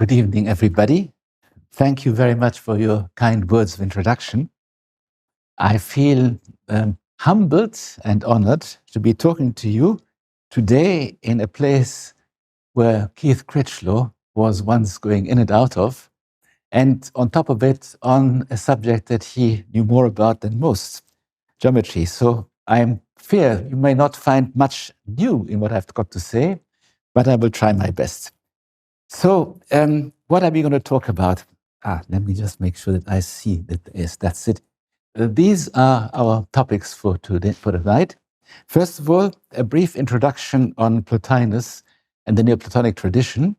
Good evening, everybody. Thank you very much for your kind words of introduction. I feel humbled and honored to be talking to you today in a place where Keith Critchlow was once going in and out of, and on top of it, on a subject that he knew more about than most, geometry. So I fear you may not find much new in what I've got to say, but I will try my best. So, what are we going to talk about? Let me just make sure that I see that. Yes, that's it. These are our topics for tonight. First of all, a brief introduction on Plotinus and the Neoplatonic tradition.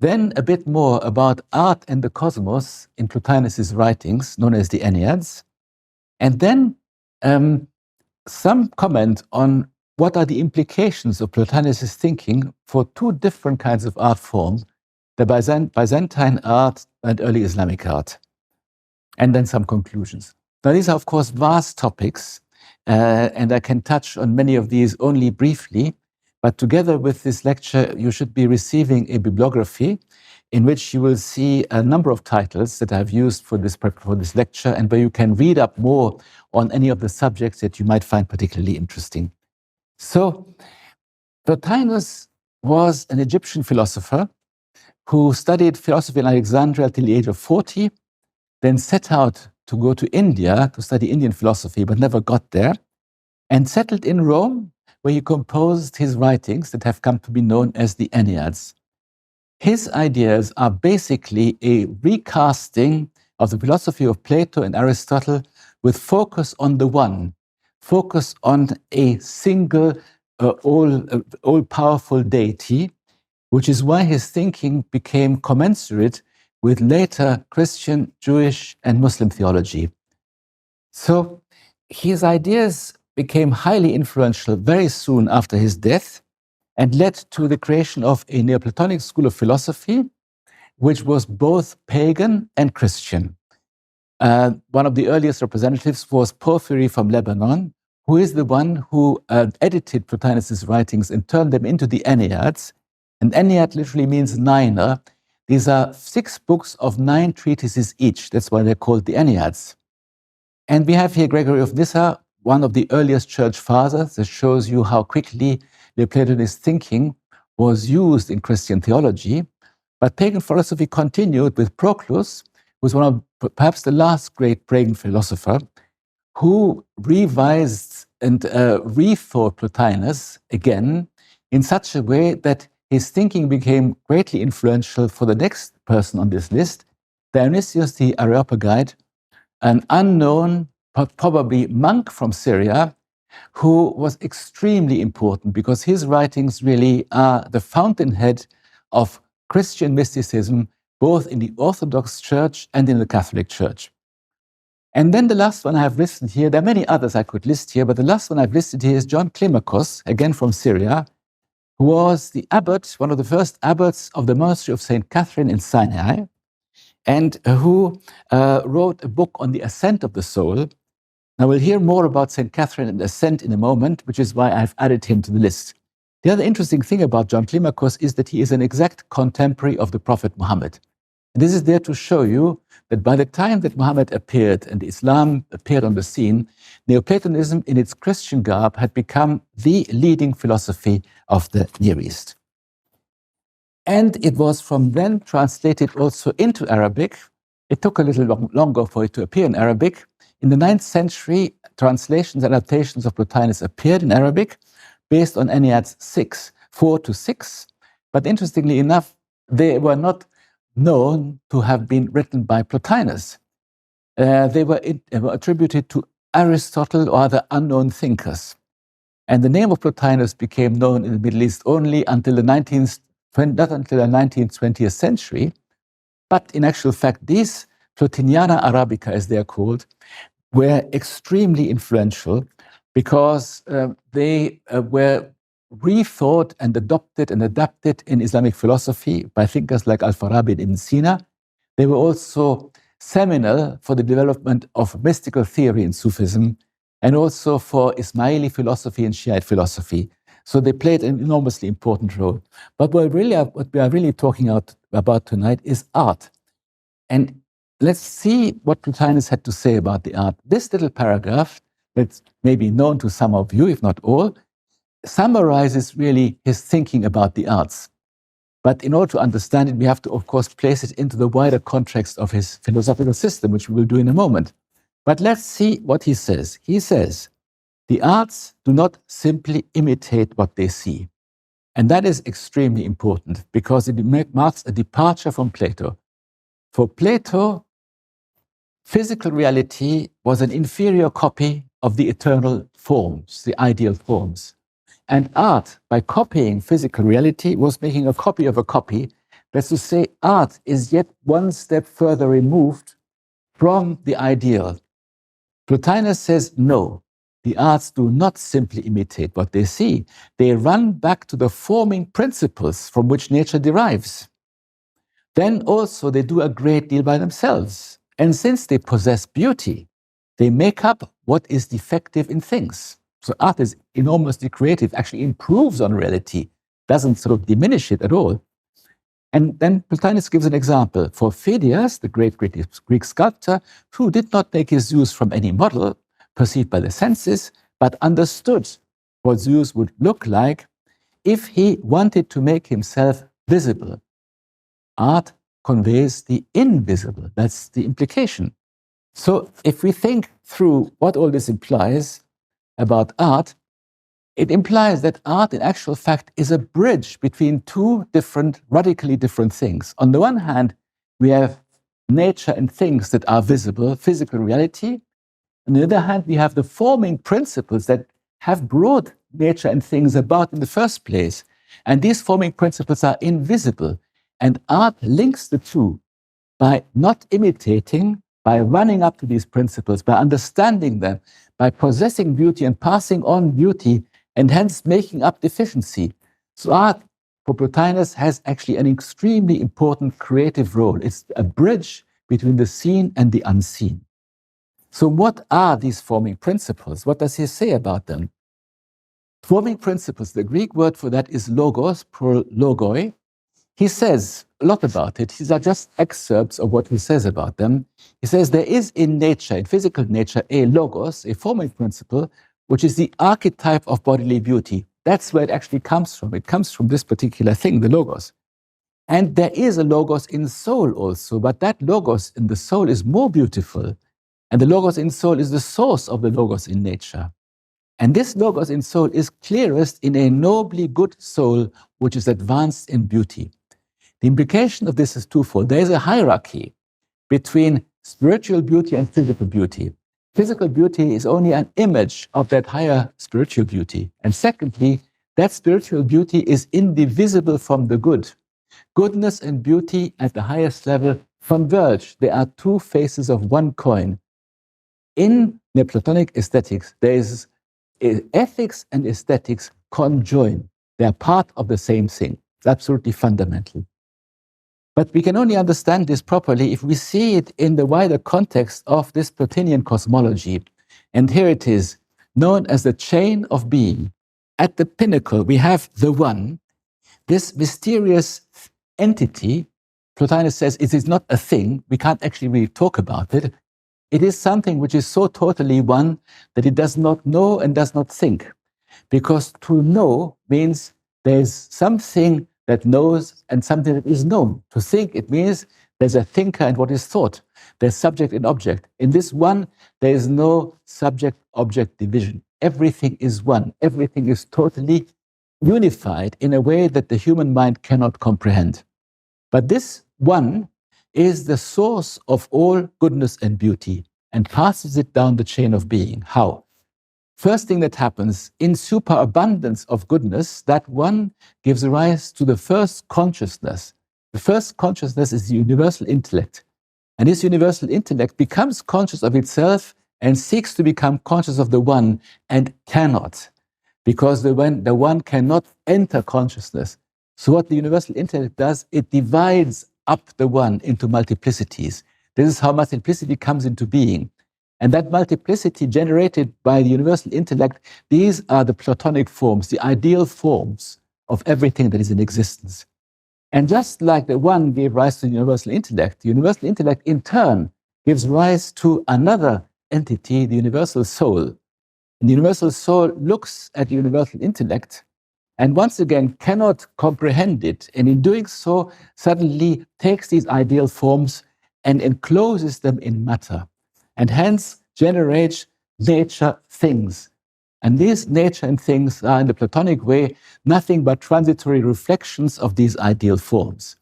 Then a bit more about art and the cosmos in Plotinus's writings, known as the Enneads. And then some comment on what are the implications of Plotinus's thinking for two different kinds of art forms, the Byzantine art and early Islamic art. And then some conclusions. Now, these are, of course, vast topics, and I can touch on many of these only briefly, but together with this lecture, you should be receiving a bibliography in which you will see a number of titles that I've used for this lecture, and where you can read up more on any of the subjects that you might find particularly interesting. So, Plotinus was an Egyptian philosopher who studied philosophy in Alexandria till the age of 40, then set out to go to India to study Indian philosophy, but never got there, and settled in Rome, where he composed his writings that have come to be known as the Enneads. His ideas are basically a recasting of the philosophy of Plato and Aristotle with focus on the one, focus on a single, all-powerful deity, which is why his thinking became commensurate with later Christian, Jewish, and Muslim theology. So his ideas became highly influential very soon after his death and led to the creation of a Neoplatonic school of philosophy, which was both pagan and Christian. One of the earliest representatives was Porphyry from Lebanon, who is the one who edited Plotinus's writings and turned them into the Enneads. And Ennead literally means niner. These are 6 books of 9 treatises each. That's why they're called the Enneads. And we have here Gregory of Nyssa, one of the earliest church fathers, that shows you how quickly Neoplatonist thinking was used in Christian theology. But pagan philosophy continued with Proclus, who was one of perhaps the last great pagan philosopher, who revised and rethought Plotinus again in such a way that his thinking became greatly influential for the next person on this list, Dionysius the Areopagite, an unknown, probably monk from Syria, who was extremely important because his writings really are the fountainhead of Christian mysticism, both in the Orthodox Church and in the Catholic Church. And then the last one I have listed here, there are many others I could list here, but the last one I've listed here is John Climacus, again from Syria, who was the abbot, one of the first abbots of the monastery of St. Catherine in Sinai, and who wrote a book on the ascent of the soul. Now, we'll hear more about St. Catherine and ascent in a moment, which is why I've added him to the list. The other interesting thing about John Climacus is that he is an exact contemporary of the Prophet Muhammad. And this is there to show you that by the time that Muhammad appeared and Islam appeared on the scene, Neoplatonism in its Christian garb had become the leading philosophy of the Near East. And it was from then translated also into Arabic. It took a little longer for it to appear in Arabic. In the 9th century, translations and adaptations of Plotinus appeared in Arabic based on Enneads 4 to 6. But interestingly enough, they were not known to have been written by Plotinus. They were attributed to Aristotle or other unknown thinkers. And the name of Plotinus became known in the Middle East only until the 19th, not until the 19th, 20th century. But in actual fact, these Plotiniana Arabica, as they are called, were extremely influential because they were rethought and adopted and adapted in Islamic philosophy by thinkers like Al-Farabi and Ibn Sina. They were also seminal for the development of mystical theory in Sufism and also for Ismaili philosophy and Shiite philosophy. So they played an enormously important role. But what we are really talking about tonight is art. And let's see what Plotinus had to say about the art. This little paragraph, that's maybe known to some of you, if not all, summarizes really his thinking about the arts. But in order to understand it, we have to, of course, place it into the wider context of his philosophical system, which we will do in a moment. But let's see what he says. He says, the arts do not simply imitate what they see. And that is extremely important because it marks a departure from Plato. For Plato, physical reality was an inferior copy of the eternal forms, the ideal forms. And art, by copying physical reality, was making a copy of a copy. That's to say, art is yet one step further removed from the ideal. Plotinus says, no, the arts do not simply imitate what they see. They run back to the forming principles from which nature derives. Then also they do a great deal by themselves. And since they possess beauty, they make up what is defective in things. So art is enormously creative, actually improves on reality, doesn't sort of diminish it at all. And then Plotinus gives an example. For Phidias, the great Greek sculptor, who did not make his Zeus from any model perceived by the senses, but understood what Zeus would look like if he wanted to make himself visible. Art conveys the invisible. That's the implication. So if we think through what all this implies about art, it implies that art in actual fact is a bridge between two radically different things. On the one hand, we have nature and things that are visible, physical reality. On the other hand, we have the forming principles that have brought nature and things about in the first place. And these forming principles are invisible. And art links the two by not imitating, by running up to these principles, by understanding them, by possessing beauty and passing on beauty, and hence making up deficiency. So art, for Plotinus, has actually an extremely important creative role. It's a bridge between the seen and the unseen. So what are these forming principles? What does he say about them? Forming principles, the Greek word for that is logos, plural logoi. He says a lot about it. These are just excerpts of what he says about them. He says there is in nature, in physical nature, a logos, a forming principle, which is the archetype of bodily beauty. That's where it actually comes from. It comes from this particular thing, the logos. And there is a logos in soul also, but that logos in the soul is more beautiful. And the logos in soul is the source of the logos in nature. And this logos in soul is clearest in a nobly good soul, which is advanced in beauty. The implication of this is twofold. There is a hierarchy between spiritual beauty and physical beauty. Physical beauty is only an image of that higher spiritual beauty. And secondly, that spiritual beauty is indivisible from the good. Goodness and beauty at the highest level converge. They are two faces of one coin. In Neoplatonic aesthetics, there is ethics and aesthetics conjoin. They are part of the same thing. It's absolutely fundamental. But we can only understand this properly if we see it in the wider context of this Plotinian cosmology. And here it is, known as the chain of being. At the pinnacle, we have the One, this mysterious entity. Plotinus says it is not a thing. We can't actually really talk about it. It is something which is so totally one that it does not know and does not think. Because to know means there's something that knows and something that is known. To think, it means there's a thinker and what is thought. There's subject and object. In this one, there is no subject-object division. Everything is one. Everything is totally unified in a way that the human mind cannot comprehend. But this one is the source of all goodness and beauty and passes it down the chain of being. How? First thing that happens, in superabundance of goodness, that one gives rise to the first consciousness. The first consciousness is the universal intellect. And this universal intellect becomes conscious of itself and seeks to become conscious of the one and cannot, because the one cannot enter consciousness. So what the universal intellect does, it divides up the one into multiplicities. This is how multiplicity comes into being. And that multiplicity generated by the universal intellect, these are the Platonic forms, the ideal forms of everything that is in existence. And just like the one gave rise to the universal intellect in turn gives rise to another entity, the universal soul. And the universal soul looks at the universal intellect and once again cannot comprehend it. And in doing so, suddenly takes these ideal forms and encloses them in matter, and hence generates nature things. And these nature and things are, in the Platonic way, nothing but transitory reflections of these ideal forms.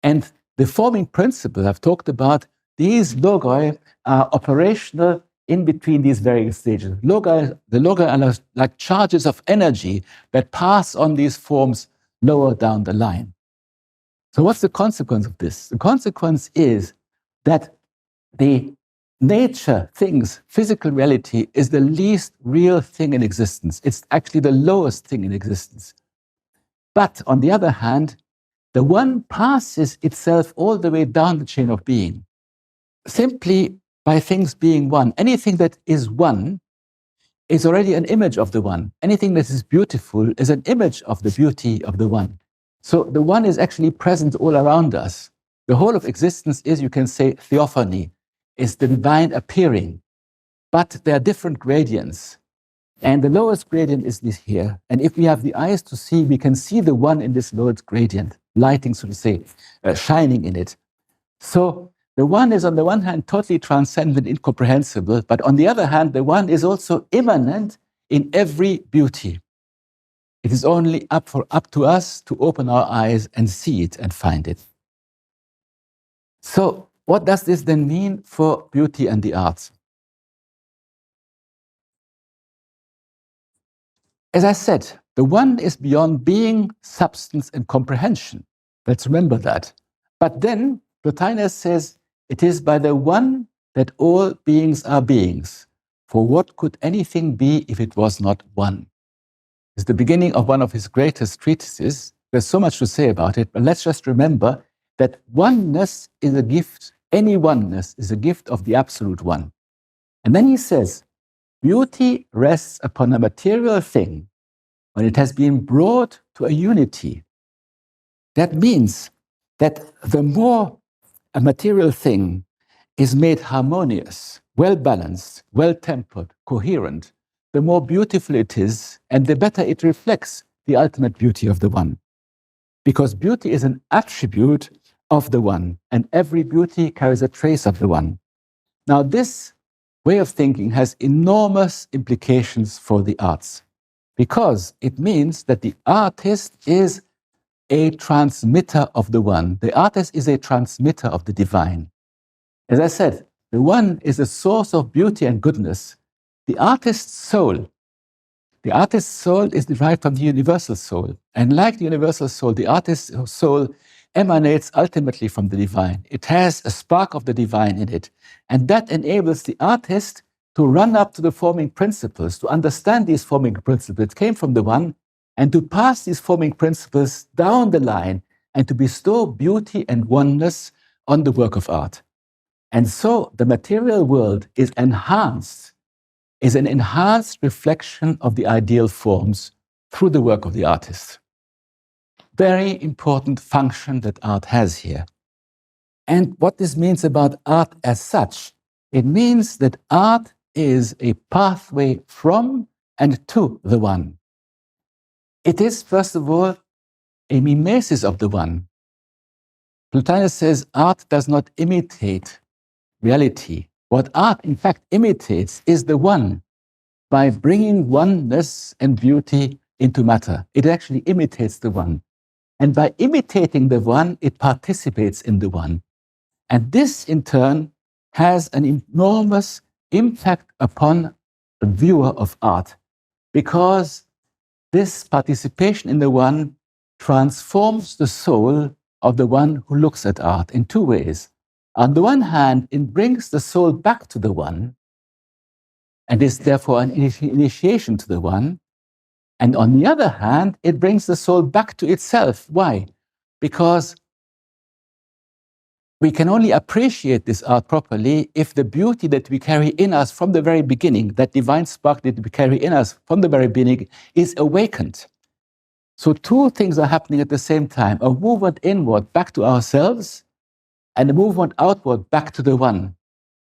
And the forming principle I've talked about, these logoi are operational in between these various stages. The logoi are like charges of energy that pass on these forms lower down the line. So what's the consequence of this? The consequence is that the nature, things, physical reality is the least real thing in existence. It's actually the lowest thing in existence. But on the other hand, the one passes itself all the way down the chain of being, simply by things being one. Anything that is one is already an image of the one. Anything that is beautiful is an image of the beauty of the one. So the one is actually present all around us. The whole of existence is, you can say, theophany, is the divine appearing. But there are different gradients. And the lowest gradient is this here. And if we have the eyes to see, we can see the one in this lowest gradient, lighting, so to say, shining in it. So the one is, on the one hand, totally transcendent, incomprehensible, but on the other hand, the one is also immanent in every beauty. It is only up to us to open our eyes and see it and find it. So what does this then mean for beauty and the arts? As I said, the one is beyond being, substance, and comprehension. Let's remember that. But then Plotinus says, it is by the one that all beings are beings. For what could anything be if it was not one? It's the beginning of one of his greatest treatises. There's so much to say about it, but let's just remember that oneness is a gift. Any oneness is a gift of the absolute one. And then he says, beauty rests upon a material thing when it has been brought to a unity. That means that the more a material thing is made harmonious, well-balanced, well-tempered, coherent, the more beautiful it is, and the better it reflects the ultimate beauty of the one. Because beauty is an attribute of the one, and every beauty carries a trace of the one. Now, this way of thinking has enormous implications for the arts, because it means that the artist is a transmitter of the one. The artist is a transmitter of the divine. As I said, the one is a source of beauty and goodness. The artist's soul is derived from the universal soul. And like the universal soul, the artist's soul emanates ultimately from the divine. It has a spark of the divine in it. And that enables the artist to run up to the forming principles, to understand these forming principles that came from the one, and to pass these forming principles down the line and to bestow beauty and oneness on the work of art. And so the material world is an enhanced reflection of the ideal forms through the work of the artist. Very important function that art has here. And what this means about art as such, it means that art is a pathway from and to the one. It is, first of all, a mimesis of the one. Plotinus says art does not imitate reality. What art, in fact, imitates is the one by bringing oneness and beauty into matter. It actually imitates the one. And by imitating the one, it participates in the one. And this, in turn, has an enormous impact upon the viewer of art, because this participation in the one transforms the soul of the one who looks at art in two ways. On the one hand, it brings the soul back to the one, and is therefore an initiation to the one. And on the other hand, it brings the soul back to itself. Why? Because we can only appreciate this art properly if the beauty that we carry in us from the very beginning, that divine spark that we carry in us from the very beginning, is awakened. So two things are happening at the same time, a movement inward back to ourselves and a movement outward back to the one.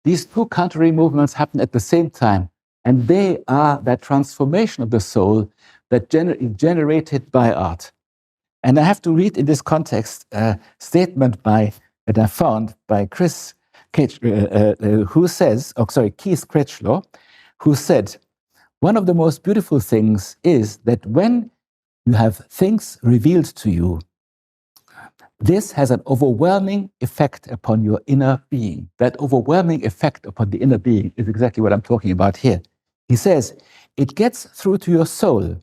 These two contrary movements happen at the same time, and they are that transformation of the soul that is generated by art. And I have to read in this context a statement that I found by Keith Critchlow, who said, one of the most beautiful things is that when you have things revealed to you, this has an overwhelming effect upon your inner being. That overwhelming effect upon the inner being is exactly what I'm talking about here. He says, it gets through to your soul,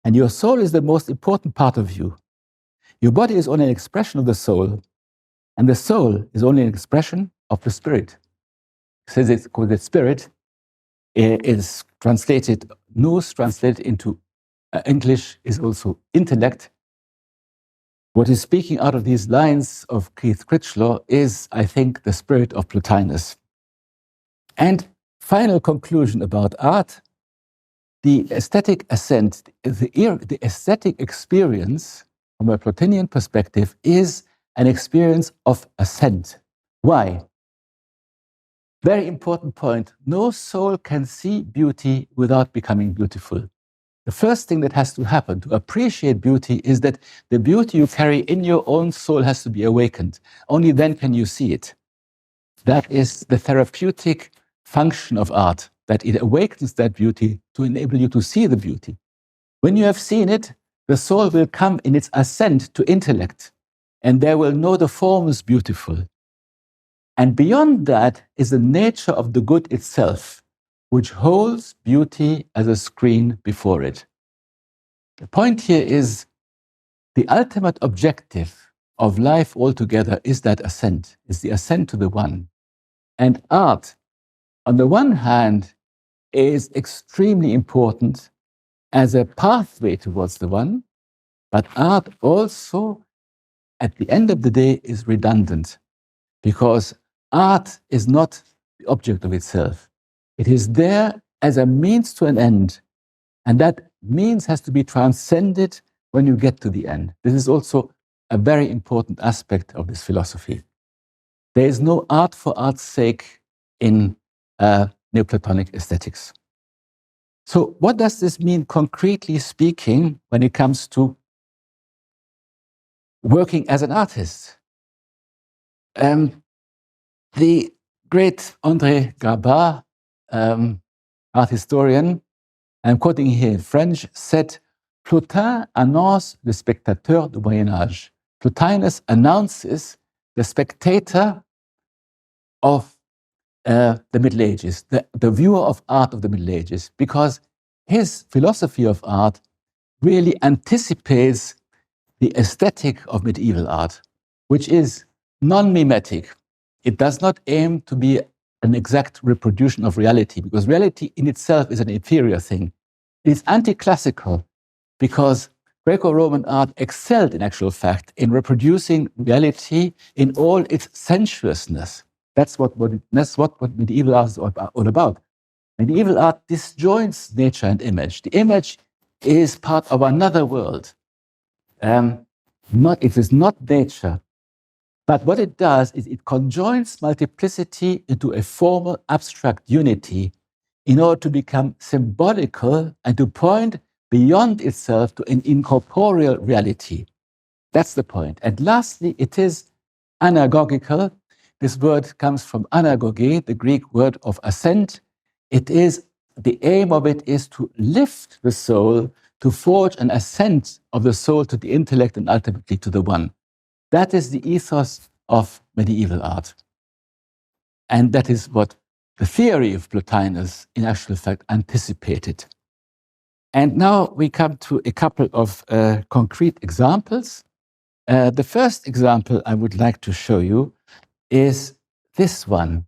and your soul is the most important part of you. Your body is only an expression of the soul, and the soul is only an expression of the spirit. He says it's called the spirit is translated, nous translated into English is also intellect. What is speaking out of these lines of Keith Critchlow is, I think, the spirit of Plotinus. And final conclusion about art, the aesthetic ascent, the aesthetic experience from a Plotinian perspective is an experience of ascent. Why? Very important point. No soul can see beauty without becoming beautiful. The first thing that has to happen to appreciate beauty is that the beauty you carry in your own soul has to be awakened. Only then can you see it. That is the therapeutic function of art, that it awakens that beauty to enable you to see the beauty. When you have seen it, the soul will come in its ascent to intellect, and there will know the form is beautiful. And beyond that is the nature of the good itself, which holds beauty as a screen before it. The point here is the ultimate objective of life altogether is that ascent, is the ascent to the one. And art, on the one hand, is extremely important as a pathway towards the one, but art also, at the end of the day, is redundant, because art is not the object of itself. It is there as a means to an end, and that means has to be transcended when you get to the end. This is also a very important aspect of this philosophy. There is no art for art's sake in Neoplatonic aesthetics. So what does this mean concretely speaking when it comes to working as an artist? The great André Grabat, art historian, I'm quoting here in French, said, Plotin annonce le spectateur du Moyen Âge. Plotinus announces the spectator of the Middle Ages, the viewer of art of the Middle Ages, because his philosophy of art really anticipates the aesthetic of medieval art, which is non-mimetic. It does not aim to be an exact reproduction of reality, because reality in itself is an inferior thing. It is anti-classical, because Greco-Roman art excelled, in actual fact, in reproducing reality in all its sensuousness. That's what medieval art is all about. Medieval art disjoins nature and image. The image is part of another world. It is not nature. But what it does is it conjoins multiplicity into a formal abstract unity in order to become symbolical and to point beyond itself to an incorporeal reality. That's the point. And lastly, it is anagogical. This word comes from anagoge, the Greek word of ascent. The aim of it is to lift the soul, to forge an ascent of the soul to the intellect and ultimately to the one. That is the ethos of medieval art. And that is what the theory of Plotinus, in actual fact, anticipated. And now we come to a couple of concrete examples. The first example I would like to show you is this one,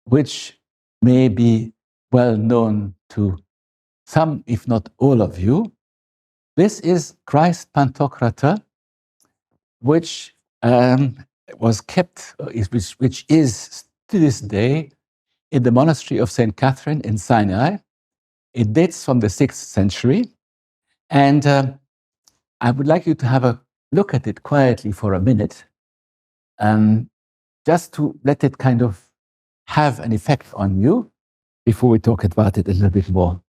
which may be well known to some, if not all of you. This is Christ Pantocrator, which was kept, which is to this day in the monastery of St. Catherine in Sinai. It dates from the 6th century. And I would like you to have a look at it quietly for a minute, just to let it kind of have an effect on you before we talk about it a little bit more.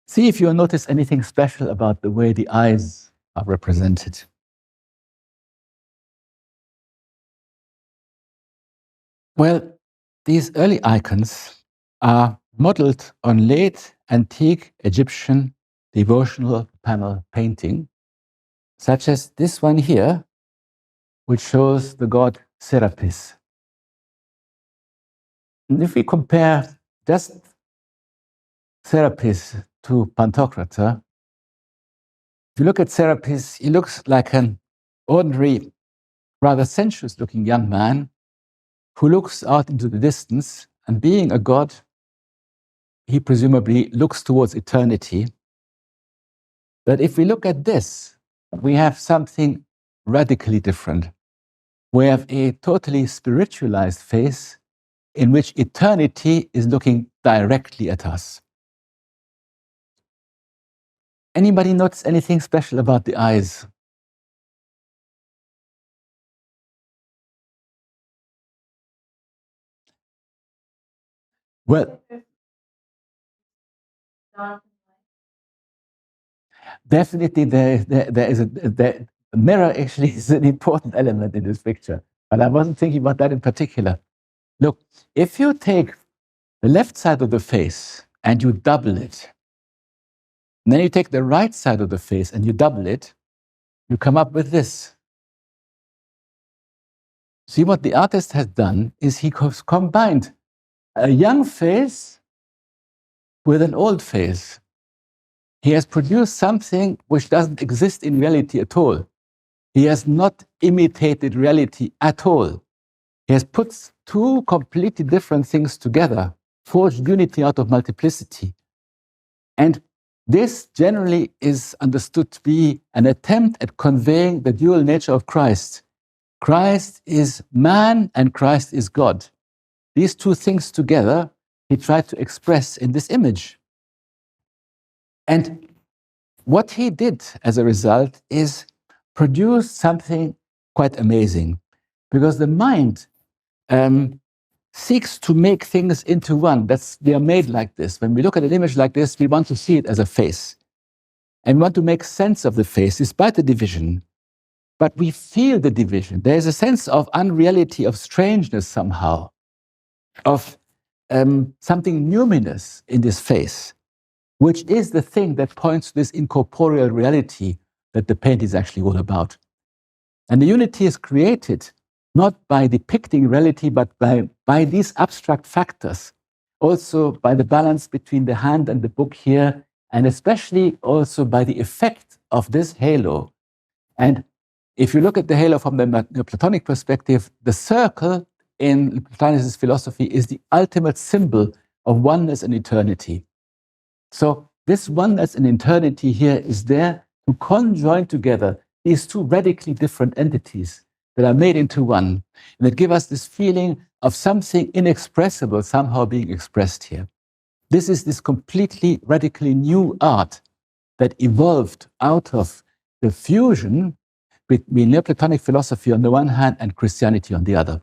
See if you notice anything special about the way the eyes are represented. Well, these early icons are modeled on late antique Egyptian devotional panel painting, such as this one here, which shows the god Serapis. And if we compare just Serapis to Pantocrator, if you look at Serapis, he looks like an ordinary, rather sensuous-looking young man who looks out into the distance, and being a god, he presumably looks towards eternity. But if we look at this, we have something radically different. We have a totally spiritualized face in which eternity is looking directly at us. Anybody notice anything special about the eyes? Well, definitely there is the mirror actually is an important element in this picture, but I wasn't thinking about that in particular. Look, if you take the left side of the face and you double it, and then you take the right side of the face and you double it, you come up with this. See, what the artist has done is he has combined a young face with an old face. He has produced something which doesn't exist in reality at all. He has not imitated reality at all. He has put two completely different things together, forged unity out of multiplicity. And this generally is understood to be an attempt at conveying the dual nature of Christ. Christ is man and Christ is God. These two things together, he tried to express in this image. And what he did as a result is produce something quite amazing, because the mind seeks to make things into one. They are made like this. When we look at an image like this, we want to see it as a face. And we want to make sense of the face despite the division. But we feel the division. There is a sense of unreality, of strangeness somehow, of something numinous in this face, which is the thing that points to this incorporeal reality that the paint is actually all about. And the unity is created not by depicting reality, but by these abstract factors, also by the balance between the hand and the book here, and especially also by the effect of this halo. And if you look at the halo from the Neoplatonic perspective, the circle in Plotinus' philosophy is the ultimate symbol of oneness and eternity. So this oneness and eternity here is there to conjoin together these two radically different entities that are made into one, and that give us this feeling of something inexpressible somehow being expressed here. This is this completely radically new art that evolved out of the fusion between Neoplatonic philosophy on the one hand and Christianity on the other.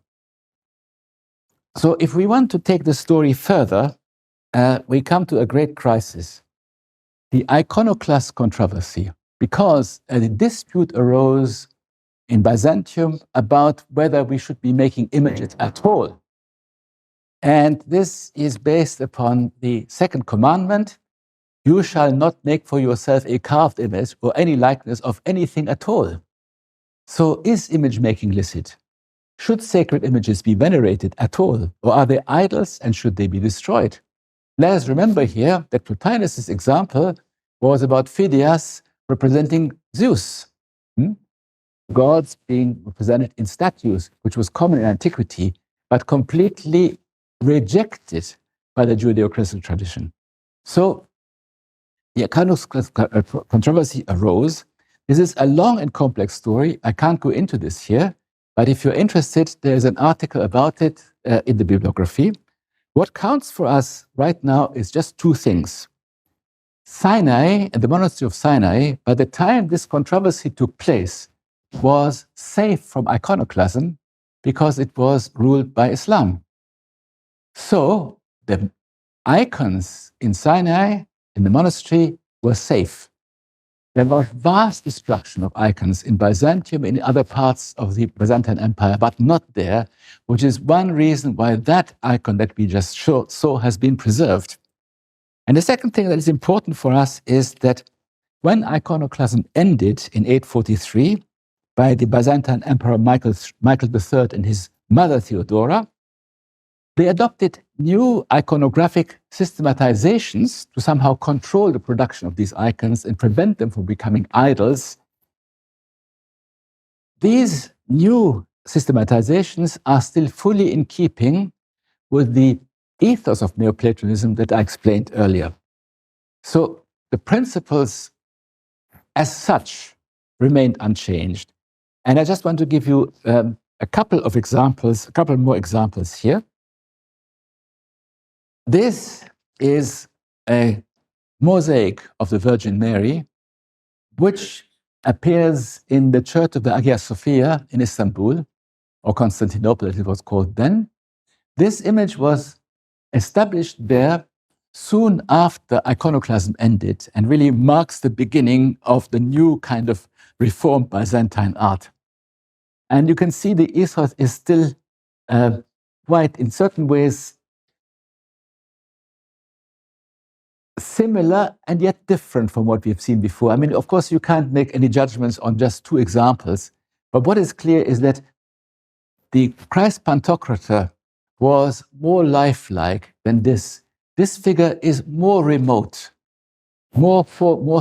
So if we want to take the story further, we come to a great crisis, the iconoclast controversy, because a dispute arose in Byzantium about whether we should be making images at all. And this is based upon the second commandment: you shall not make for yourself a carved image or any likeness of anything at all. So is image making licit? Should sacred images be venerated at all? Or are they idols and should they be destroyed? Let us remember here that Plotinus' example was about Phidias representing Zeus. Gods being represented in statues, which was common in antiquity, but completely rejected by the Judeo-Christian tradition. So the iconoclast controversy arose. This is a long and complex story. I can't go into this here, but if you're interested, there's an article about it in the bibliography. What counts for us right now is just two things. Sinai and the monastery of Sinai, by the time this controversy took place, was safe from iconoclasm because it was ruled by Islam. So the icons in Sinai, in the monastery, were safe. There was vast destruction of icons in Byzantium, in other parts of the Byzantine Empire, but not there, which is one reason why that icon that we just saw has been preserved. And the second thing that is important for us is that when iconoclasm ended in 843 by the Byzantine Emperor Michael III and his mother Theodora, they adopted new iconographic systematizations to somehow control the production of these icons and prevent them from becoming idols. These new systematizations are still fully in keeping with the ethos of Neoplatonism that I explained earlier. So the principles as such remained unchanged. And I just want to give you a couple more examples here. This is a mosaic of the Virgin Mary, which appears in the Church of the Hagia Sophia in Istanbul, or Constantinople as it was called then. This image was established there soon after iconoclasm ended and really marks the beginning of the new kind of reformed Byzantine art. And you can see the ethos is still quite, in certain ways, similar and yet different from what we've seen before. I mean, of course, you can't make any judgments on just two examples, but what is clear is that the Christ Pantocrator was more lifelike than this. This figure is more remote, more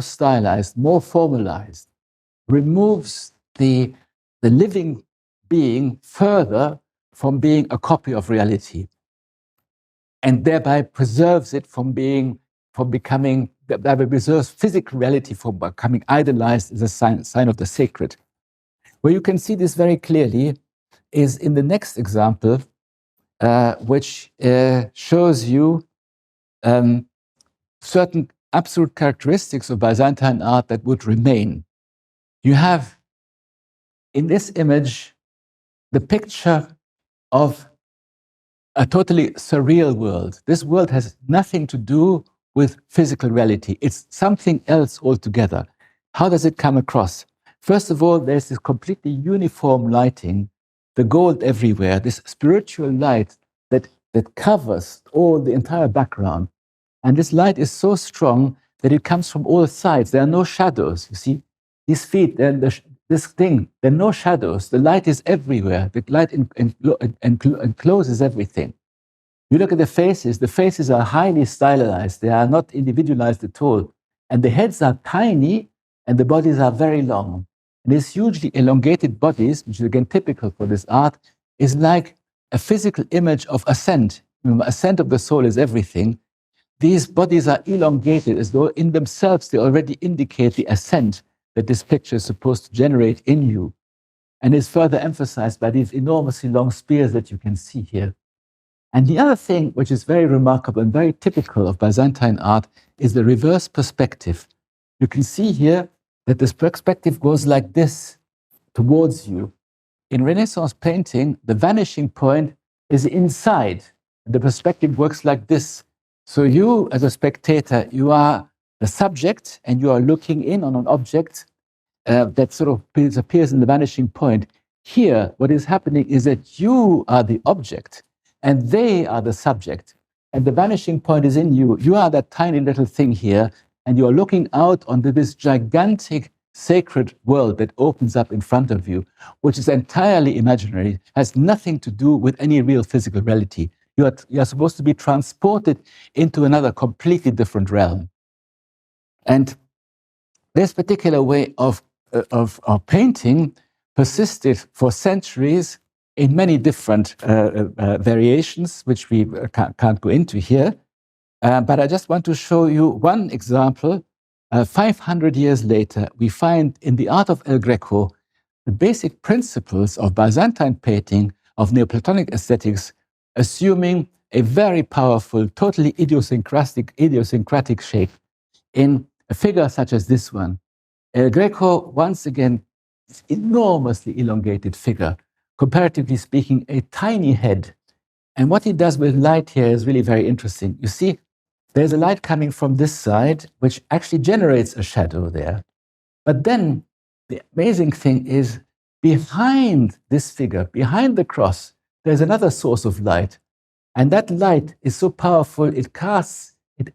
stylized, more formalized, removes the living being further from being a copy of reality, and thereby preserves it from becoming, thereby preserves physical reality from becoming idolized as a sign of the sacred. Where you can see this very clearly is in the next example, which shows you certain absolute characteristics of Byzantine art that would remain. You have in this image the picture of a totally surreal world. This world has nothing to do with physical reality. It's something else altogether. How does it come across? First of all, there's this completely uniform lighting, the gold everywhere, this spiritual light that covers the entire background. And this light is so strong that it comes from all sides. There are no shadows. You see, these feet, this thing, there are no shadows. The light is everywhere. The light encloses everything. You look at the faces are highly stylized. They are not individualized at all. And the heads are tiny and the bodies are very long. And these hugely elongated bodies, which is again typical for this art, is like a physical image of ascent. Remember, ascent of the soul is everything. These bodies are elongated as though in themselves they already indicate the ascent that this picture is supposed to generate in you. And is further emphasized by these enormously long spears that you can see here. And the other thing which is very remarkable and very typical of Byzantine art is the reverse perspective. You can see here that this perspective goes like this towards you. In Renaissance painting, the vanishing point is inside. The perspective works like this. So you, as a spectator, you are the subject and you are looking in on an object that sort of appears in the vanishing point. Here, what is happening is that you are the object and they are the subject. And the vanishing point is in you. You are that tiny little thing here, and you are looking out onto this gigantic sacred world that opens up in front of you, which is entirely imaginary, has nothing to do with any real physical reality. You are supposed to be transported into another completely different realm. And this particular way of painting persisted for centuries in many different variations, which we can't go into here. But I just want to show you one example. 500 years later, we find in the art of El Greco the basic principles of Byzantine painting, of Neoplatonic aesthetics, assuming a very powerful, totally idiosyncratic shape in a figure such as this one. El Greco, once again, enormously elongated figure, comparatively speaking, a tiny head. And what he does with light here is really very interesting. You see, there's a light coming from this side, which actually generates a shadow there. But then the amazing thing is, behind this figure, behind the cross, there's another source of light. And that light is so powerful, it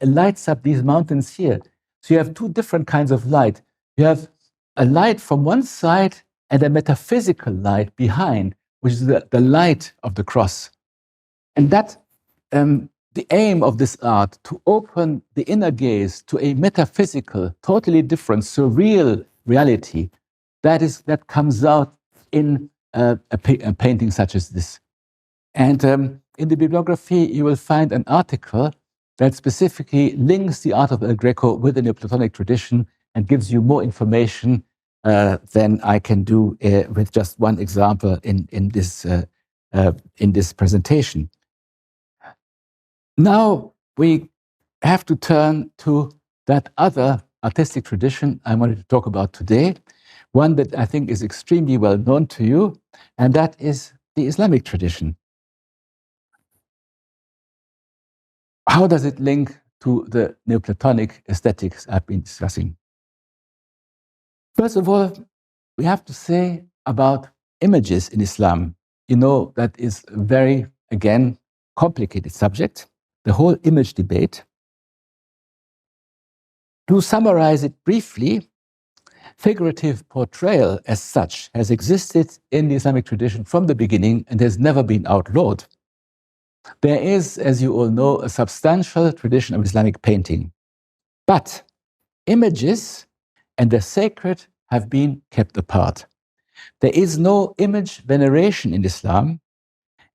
lights up these mountains here. So you have two different kinds of light. You have a light from one side and a metaphysical light behind, which is the light of the cross. And that, the aim of this art, to open the inner gaze to a metaphysical, totally different, surreal reality, that comes out in a painting such as this. And in the bibliography, you will find an article that specifically links the art of El Greco with the Neoplatonic tradition and gives you more information than I can do with just one example in this presentation. Now we have to turn to that other artistic tradition I wanted to talk about today, one that I think is extremely well known to you, and that is the Islamic tradition. How does it link to the Neoplatonic aesthetics I've been discussing? First of all, we have to say about images in Islam. You know, that is a very, again, complicated subject, the whole image debate. To summarize it briefly, figurative portrayal as such has existed in the Islamic tradition from the beginning and has never been outlawed. There is, as you all know, a substantial tradition of Islamic painting. But images and the sacred have been kept apart. There is no image veneration in Islam,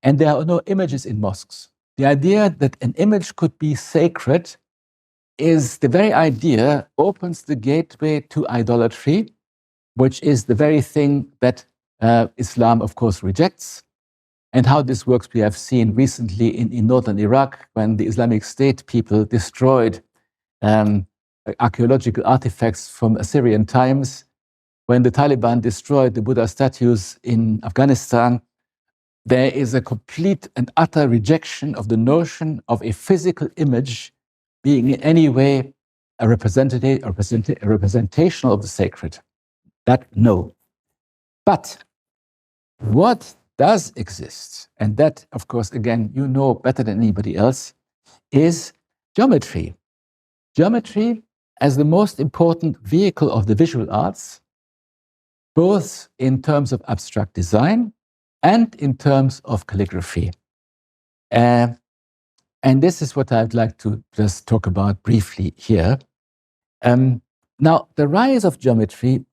and there are no images in mosques. The idea that an image could be sacred is the very idea opens the gateway to idolatry, which is the very thing that Islam, of course, rejects. And how this works, we have seen recently in northern Iraq, when the Islamic State people destroyed archaeological artifacts from Assyrian times. When the Taliban destroyed the Buddha statues in Afghanistan, there is a complete and utter rejection of the notion of a physical image being in any way a representation of the sacred. That, no. But what does exist, and that, of course, again, you know better than anybody else, is geometry. Geometry as the most important vehicle of the visual arts, both in terms of abstract design and in terms of calligraphy. And this is what I'd like to just talk about briefly here. Now, the rise of geometry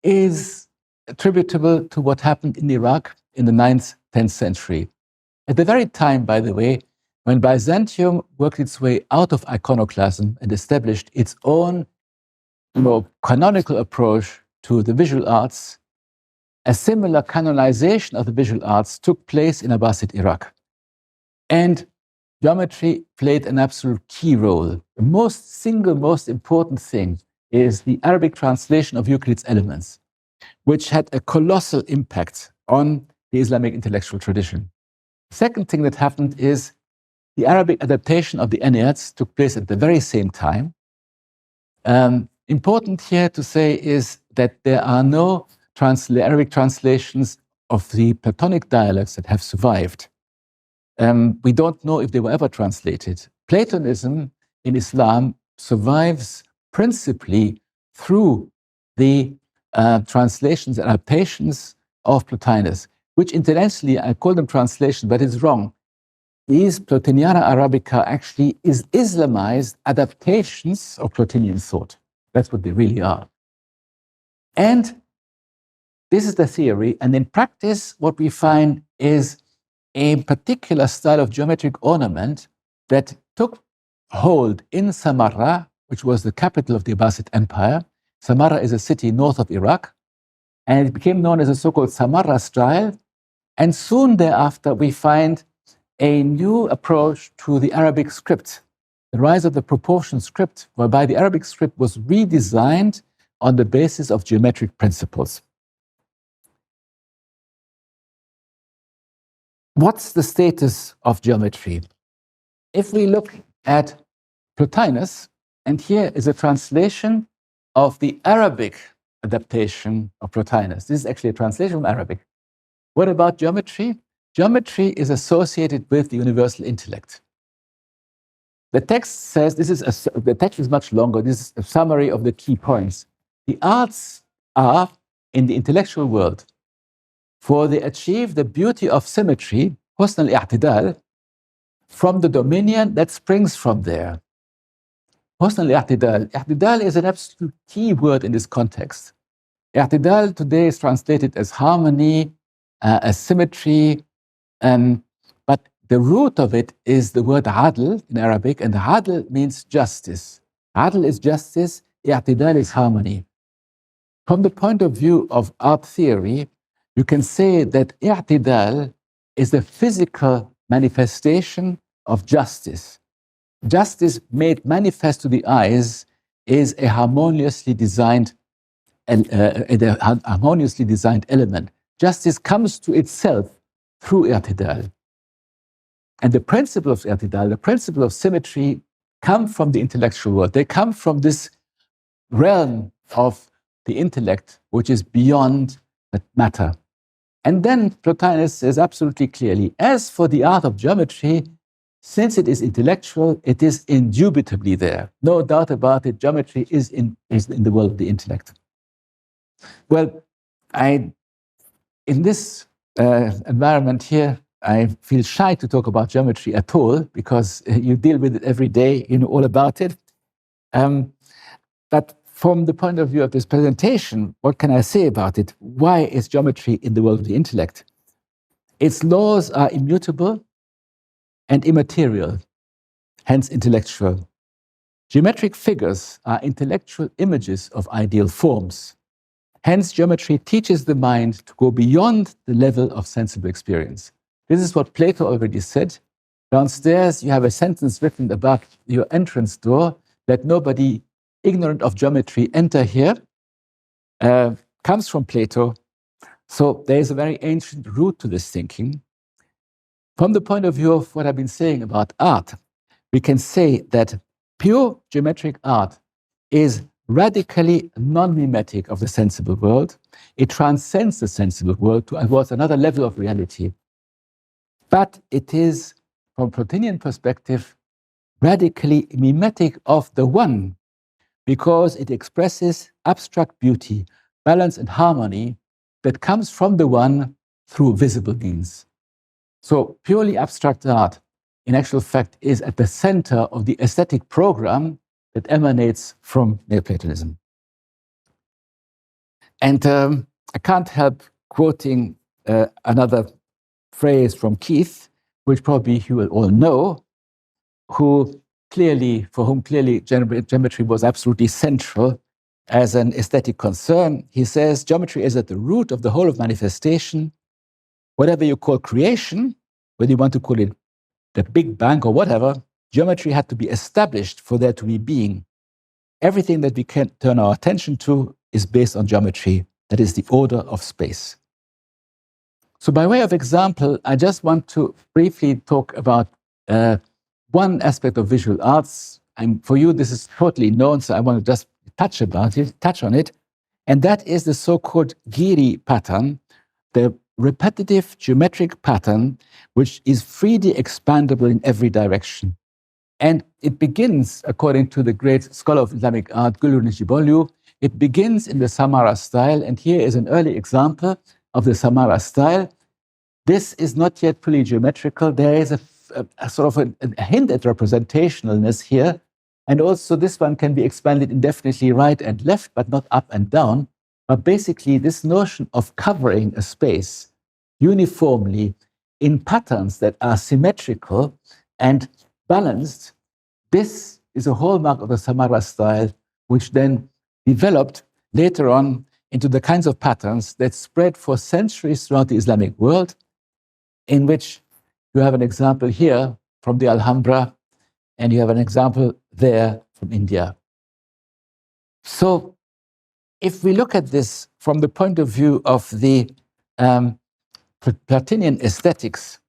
is attributable to what happened in Iraq in the 9th, 10th century. At the very time, by the way, when Byzantium worked its way out of iconoclasm and established its own more canonical approach to the visual arts, a similar canonization of the visual arts took place in Abbasid Iraq. And geometry played an absolute key role. The most important thing is the Arabic translation of Euclid's Elements, which had a colossal impact on the Islamic intellectual tradition. The second thing that happened is the Arabic adaptation of the Enneads took place at the very same time. Important here to say is that there are no Arabic translations of the Platonic dialects that have survived. We don't know if they were ever translated. Platonism in Islam survives principally through the translations and adaptations of Plotinus, which incidentally, I call them translations, but it's wrong. These Plotiniana Arabica actually is Islamized adaptations of Plotinian thought. That's what they really are. And this is the theory. And in practice, what we find is a particular style of geometric ornament that took hold in Samarra, which was the capital of the Abbasid Empire. Samarra is a city north of Iraq, and it became known as a so-called Samarra style. And soon thereafter, we find a new approach to the Arabic script, the rise of the proportion script, whereby the Arabic script was redesigned on the basis of geometric principles. What's the status of geometry? If we look at Plotinus, and here is a translation of the Arabic adaptation of Plotinus. This is actually a translation from Arabic. What about geometry? Geometry is associated with the universal intellect. The text says, the text is much longer, this is a summary of the key points. The arts are in the intellectual world, for they achieve the beauty of symmetry, husn al-i'tidal, from the dominion that springs from there. Husn al-i'tidal. I'tidal is an absolute key word in this context. I'tidal today is translated as harmony, as symmetry, but the root of it is the word adl in Arabic, and adl means justice. Adl is justice, i'tidal is harmony. From the point of view of art theory, you can say that i'tidal is the physical manifestation of justice. Justice made manifest to the eyes is a harmoniously designed element. Justice comes to itself through i'tidal. And the principle of i'tidal, the principle of symmetry, come from the intellectual world. They come from this realm of the intellect, which is beyond the matter. And then Plotinus says absolutely clearly, as for the art of geometry, since it is intellectual, it is indubitably there. No doubt about it, geometry is in the world of the intellect. Well, in this environment here, I feel shy to talk about geometry at all, because you deal with it every day, you know all about it. But from the point of view of this presentation, what can I say about it? Why is geometry in the world of the intellect? Its laws are immutable and immaterial, hence intellectual. Geometric figures are intellectual images of ideal forms. Hence, geometry teaches the mind to go beyond the level of sensible experience. This is what Plato already said. Downstairs, you have a sentence written above your entrance door, let nobody ignorant of geometry enter here. Comes from Plato. So there is a very ancient root to this thinking. From the point of view of what I've been saying about art, we can say that pure geometric art is radically non-mimetic of the sensible world. It transcends the sensible world towards another level of reality. But it is, from Plotinian perspective, radically mimetic of the one, because it expresses abstract beauty, balance and harmony that comes from the one through visible means. So purely abstract art, in actual fact, is at the center of the aesthetic program that emanates from Neoplatonism. And I can't help quoting another phrase from Keith, which probably you will all know, for whom clearly geometry was absolutely central as an aesthetic concern. He says, geometry is at the root of the whole of manifestation. Whatever you call creation, whether you want to call it the Big Bang or whatever, geometry had to be established for there to be being. Everything that we can turn our attention to is based on geometry. That is the order of space. So by way of example, I just want to briefly talk about one aspect of visual arts. And for you, this is totally known, so I want to just touch on it. And that is the so-called Giri pattern, the repetitive geometric pattern, which is freely expandable in every direction. And it begins, according to the great scholar of Islamic art, Güllü Neciboglu, it begins in the Samara style. And here is an early example of the Samara style. This is not yet fully geometrical. There is a sort of a hint at representationalness here. And also this one can be expanded indefinitely right and left, but not up and down. But basically this notion of covering a space uniformly in patterns that are symmetrical and balanced, this is a hallmark of the Samara style, which then developed later on into the kinds of patterns that spread for centuries throughout the Islamic world, in which You have an example here from the Alhambra, and you have an example there from India. So if we look at this from the point of view of the Platinian aesthetics,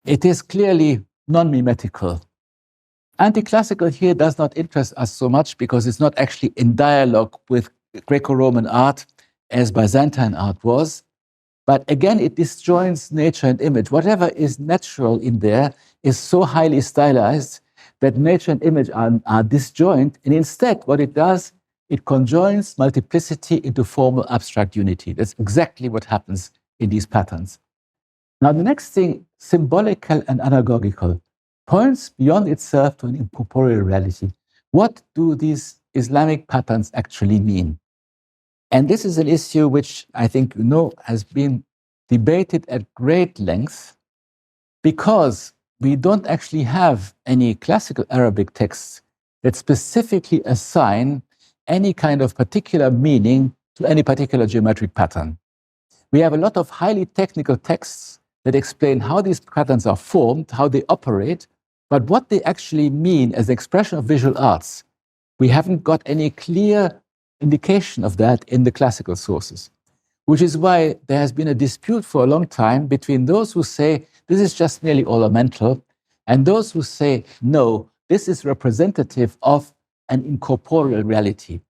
it is clearly non-mimetical. Anti-classical here does not interest us so much because it's not actually in dialogue with Greco-Roman art as Byzantine art was. But again, it disjoins nature and image. Whatever is natural in there is so highly stylized that nature and image are disjoint. And instead, what it does, it conjoins multiplicity into formal abstract unity. That's exactly what happens in these patterns. Now, the next thing, symbolical and anagogical, points beyond itself to an incorporeal reality. What do these Islamic patterns actually mean? And this is an issue which I think you know has been debated at great length because we don't actually have any classical Arabic texts that specifically assign any kind of particular meaning to any particular geometric pattern. We have a lot of highly technical texts that explain how these patterns are formed, how they operate, but what they actually mean as an expression of visual arts, we haven't got any clear indication of that in the classical sources, which is why there has been a dispute for a long time between those who say this is just merely ornamental and those who say, no, this is representative of an incorporeal reality.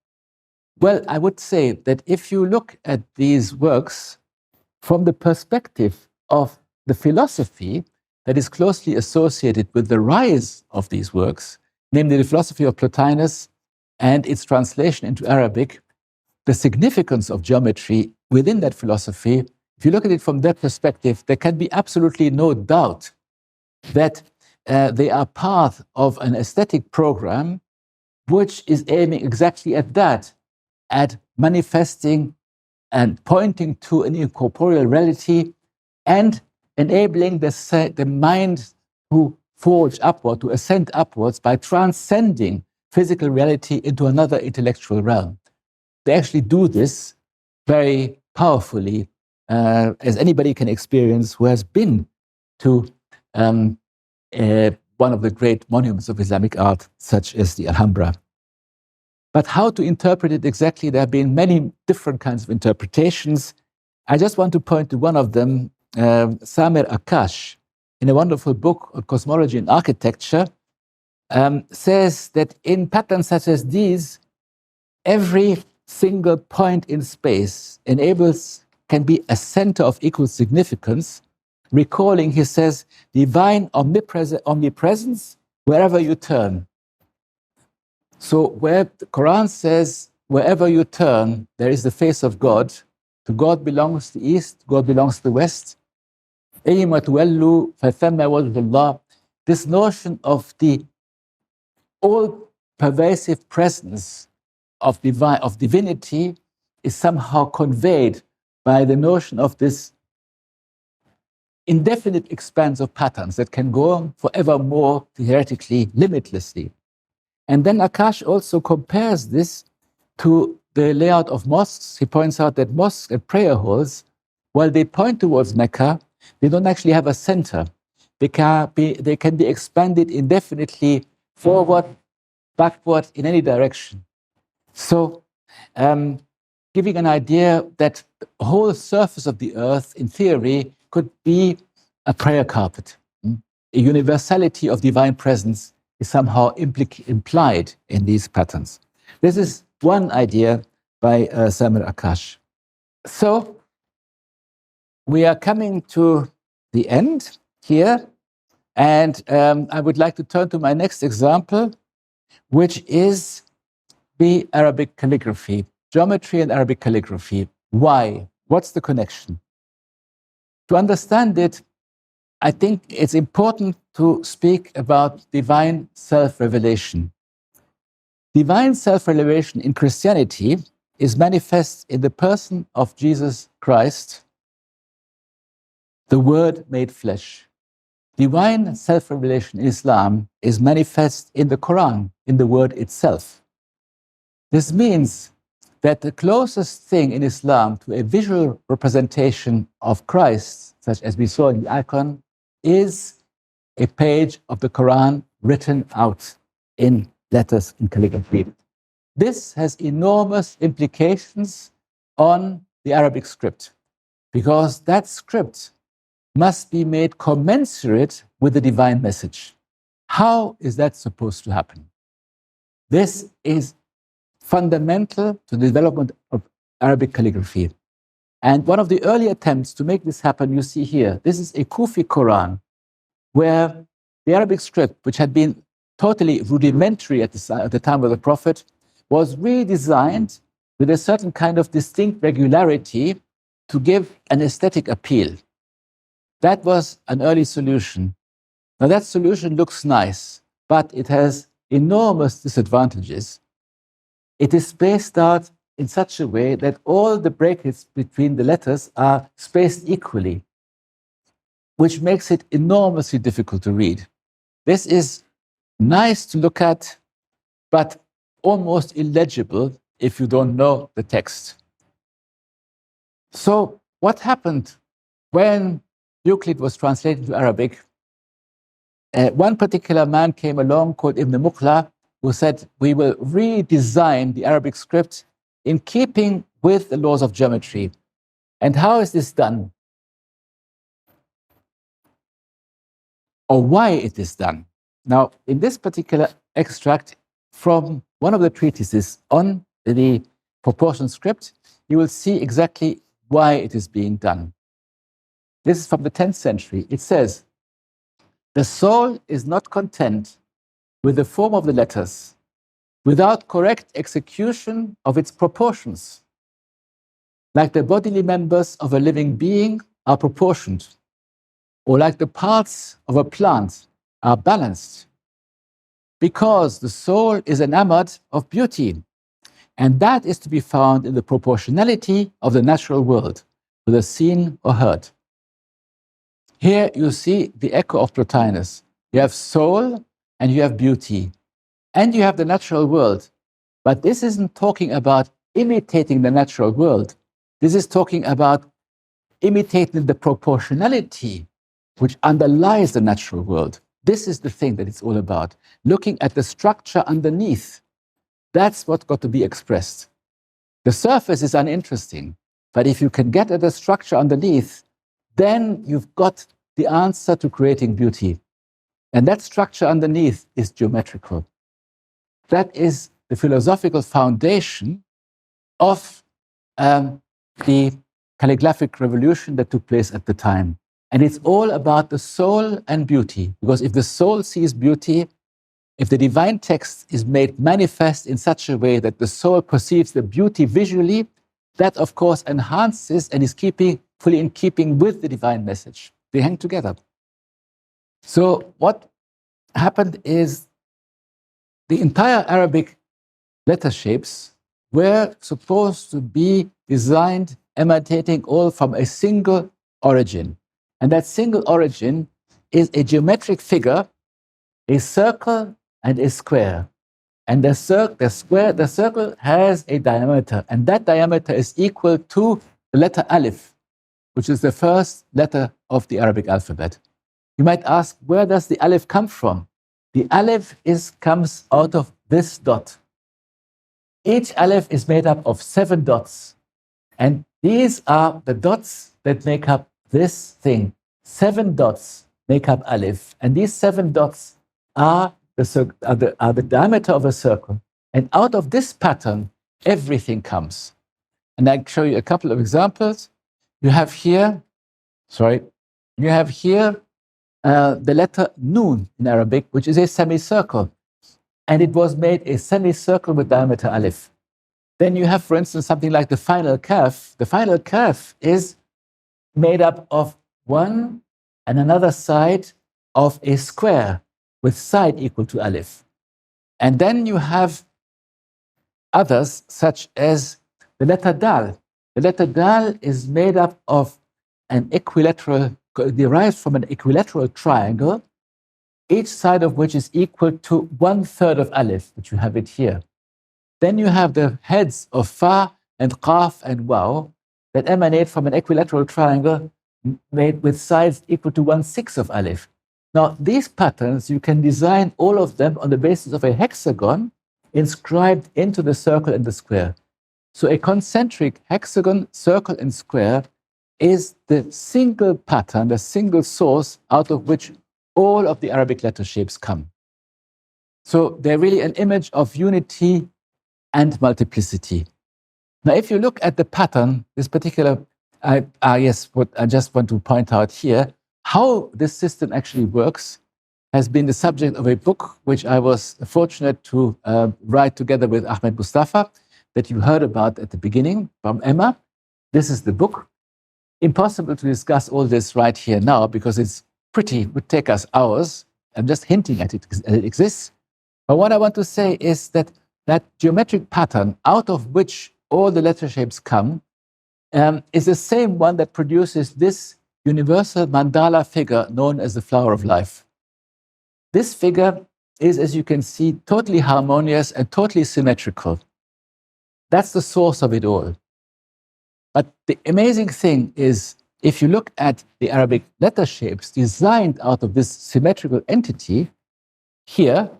Well, I would say that if you look at these works from the perspective of the philosophy that is closely associated with the rise of these works, namely the philosophy of Plotinus and its translation into Arabic, the significance of geometry within that philosophy, if you look at it from that perspective, there can be absolutely no doubt that they are part of an aesthetic program which is aiming exactly at that, at manifesting and pointing to an incorporeal reality and enabling the mind to forge upward, to ascend upwards by transcending physical reality into another intellectual realm. They actually do this very powerfully, as anybody can experience who has been to one of the great monuments of Islamic art, such as the Alhambra. But how to interpret it exactly? There have been many different kinds of interpretations. I just want to point to one of them. Samer Akash, in a wonderful book on cosmology and architecture, says that in patterns such as these, every single point in space can be a center of equal significance, recalling, he says, divine omnipresence wherever you turn. So where the Quran says, wherever you turn, there is the face of God. To God belongs the east, God belongs the west. This notion of the all-pervasive presence of divinity is somehow conveyed by the notion of this indefinite expanse of patterns that can go on forevermore, theoretically, limitlessly. And then Akash also compares this to the layout of mosques. He points out that mosques and prayer halls, while they point towards Mecca, they don't actually have a center. They can be expanded indefinitely forward, backward, in any direction. So, giving an idea that the whole surface of the earth, in theory, could be a prayer carpet. A universality of divine presence is somehow implied in these patterns. This is one idea by Samer Akash. So, we are coming to the end here, and I would like to turn to my next example, which is the Arabic calligraphy, geometry and Arabic calligraphy. Why? What's the connection? To understand it, I think it's important to speak about divine self-revelation. Divine self-revelation in Christianity is manifest in the person of Jesus Christ, the Word made flesh. Divine self-revelation in Islam is manifest in the Quran, in the Word itself. This means that the closest thing in Islam to a visual representation of Christ, such as we saw in the icon, is a page of the Quran written out in letters in calligraphy. This has enormous implications on the Arabic script, because that script must be made commensurate with the divine message. How is that supposed to happen? This is fundamental to the development of Arabic calligraphy. And one of the early attempts to make this happen, you see here. This is a Kufi Quran, where the Arabic script, which had been totally rudimentary at the time of the Prophet, was redesigned with a certain kind of distinct regularity to give an aesthetic appeal. That was an early solution. Now that solution looks nice, but it has enormous disadvantages. It is spaced out in such a way that all the brackets between the letters are spaced equally, which makes it enormously difficult to read. This is nice to look at, but almost illegible if you don't know the text. So what happened when Euclid was translated to Arabic? One particular man came along called Ibn Muqla, who said, we will redesign the Arabic script in keeping with the laws of geometry. And how is this done? Or why it is done? Now, in this particular extract from one of the treatises on the proportion script, you will see exactly why it is being done. This is from the 10th century. It says, the soul is not content with the form of the letters without correct execution of its proportions. Like the bodily members of a living being are proportioned, or like the parts of a plant are balanced, because the soul is enamored of beauty, and that is to be found in the proportionality of the natural world, whether seen or heard. Here you see the echo of Plotinus. You have soul and you have beauty, and you have the natural world. But this isn't talking about imitating the natural world. This is talking about imitating the proportionality which underlies the natural world. This is the thing that it's all about. Looking at the structure underneath. That's what's got to be expressed. The surface is uninteresting, but if you can get at the structure underneath, then you've got the answer to creating beauty. And that structure underneath is geometrical. That is the philosophical foundation of the calligraphic revolution that took place at the time. And it's all about the soul and beauty, because if the soul sees beauty, if the divine text is made manifest in such a way that the soul perceives the beauty visually, that of course enhances and is fully in keeping with the divine message. They hang together. So what happened is the entire Arabic letter shapes were supposed to be designed emanating all from a single origin. And that single origin is a geometric figure, a circle and a square. And the circle has a diameter, and that diameter is equal to the letter Alif, which is the first letter of the Arabic alphabet. You might ask, where does the Alif come from? The Alif comes out of this dot. Each Alif is made up of 7 dots. And these are the dots that make up this thing. 7 dots make up Alif. And these 7 dots are the diameter of a circle. And out of this pattern, everything comes. And I'll show you a couple of examples. You have here the letter Nun in Arabic, which is a semicircle. And it was made a semicircle with diameter Alif. Then you have, for instance, something like the final kaf. The final kaf is made up of one and another side of a square with side equal to Alif. And then you have others, such as the letter Dal. The letter Dal is made up of an equilateral, derived from an equilateral triangle, each side of which is equal to 1/3 of Alif, which you have it here. Then you have the heads of Fa and Qaf and Waw that emanate from an equilateral triangle made with sides equal to 1/6 of Aleph. Now, these patterns, you can design all of them on the basis of a hexagon inscribed into the circle and the square. So a concentric hexagon, circle, and square is the single pattern, the single source out of which all of the Arabic letter shapes come. So they're really an image of unity and multiplicity. Now, if you look at the pattern, this particular, what I just want to point out here, how this system actually works has been the subject of a book which I was fortunate to write together with Ahmed Mustafa, that you heard about at the beginning from Emma. This is the book. Impossible to discuss all this right here now because it would take us hours. I'm just hinting at it, it exists. But what I want to say is that that geometric pattern out of which all the letter shapes come is the same one that produces this universal mandala figure known as the flower of life. This figure is, as you can see, totally harmonious and totally symmetrical. That's the source of it all. But the amazing thing is, if you look at the Arabic letter shapes designed out of this symmetrical entity, here,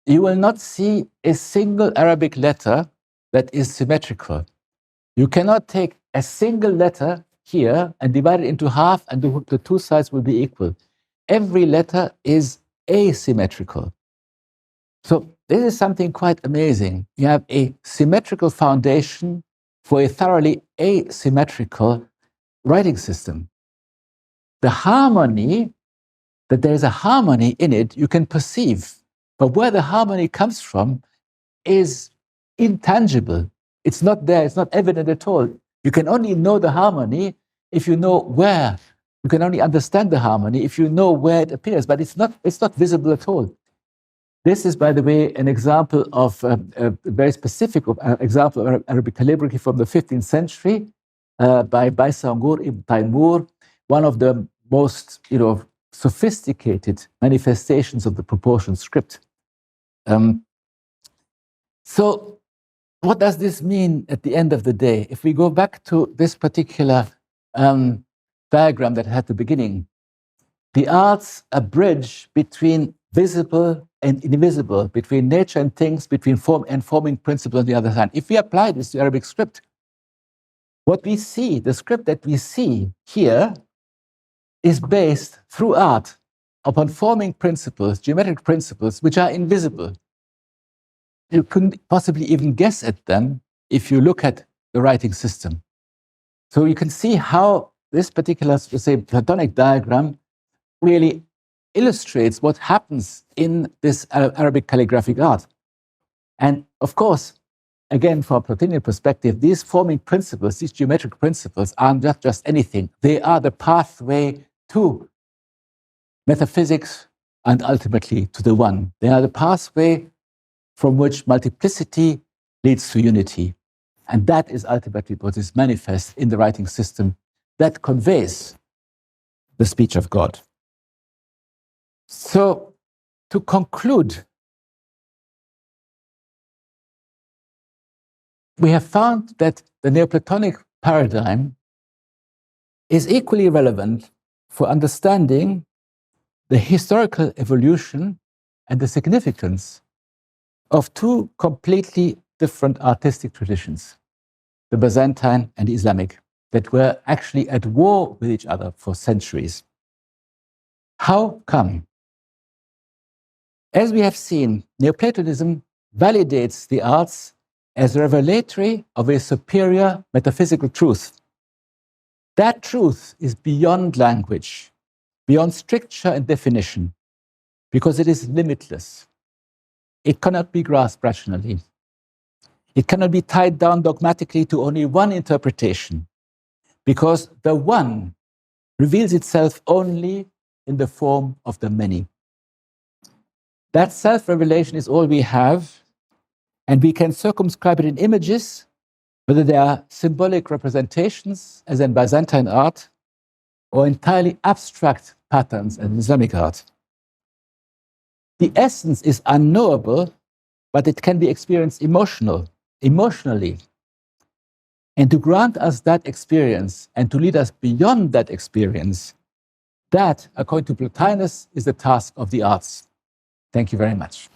you will not see a single Arabic letter that is symmetrical. You cannot take a single letter here and divide it into half and the two sides will be equal. Every letter is asymmetrical. So this is something quite amazing. You have a symmetrical foundation for a thoroughly asymmetrical writing system. The harmony, that there is a harmony in it, you can perceive. But where the harmony comes from is intangible. It's not there, it's not evident at all. You can only know the harmony if you know where. You can only understand the harmony if you know where it appears, but it's not visible at all. This is, by the way, an example of a very specific example of Arabic calligraphy from the 15th century by Baysangur ibn Taymur, one of the most sophisticated manifestations of the proportion script. So what does this mean at the end of the day? If we go back to this particular diagram that I had at the beginning, the arts, a bridge between visible and invisible, between nature and things, between form and forming principle on the other hand. If we apply this to Arabic script, what we see, the script that we see here, is based through art upon forming principles, geometric principles, which are invisible. You couldn't possibly even guess at them if you look at the writing system. So you can see how this particular, say, Platonic diagram really illustrates what happens in this Arabic calligraphic art. And of course, again, from a Platonian perspective, these forming principles, these geometric principles, are not just anything. They are the pathway to metaphysics and ultimately to the one. They are the pathway from which multiplicity leads to unity. And that is ultimately what is manifest in the writing system that conveys the speech of God. So, to conclude, we have found that the Neoplatonic paradigm is equally relevant for understanding the historical evolution and the significance of two completely different artistic traditions, the Byzantine and the Islamic, that were actually at war with each other for centuries. How come? As we have seen, Neoplatonism validates the arts as revelatory of a superior metaphysical truth. That truth is beyond language, beyond stricture and definition, because it is limitless. It cannot be grasped rationally. It cannot be tied down dogmatically to only one interpretation, because the one reveals itself only in the form of the many. That self-revelation is all we have, and we can circumscribe it in images, whether they are symbolic representations, as in Byzantine art, or entirely abstract patterns in Islamic art. The essence is unknowable, but it can be experienced emotionally. And to grant us that experience and to lead us beyond that experience, that, according to Plotinus, is the task of the arts. Thank you very much.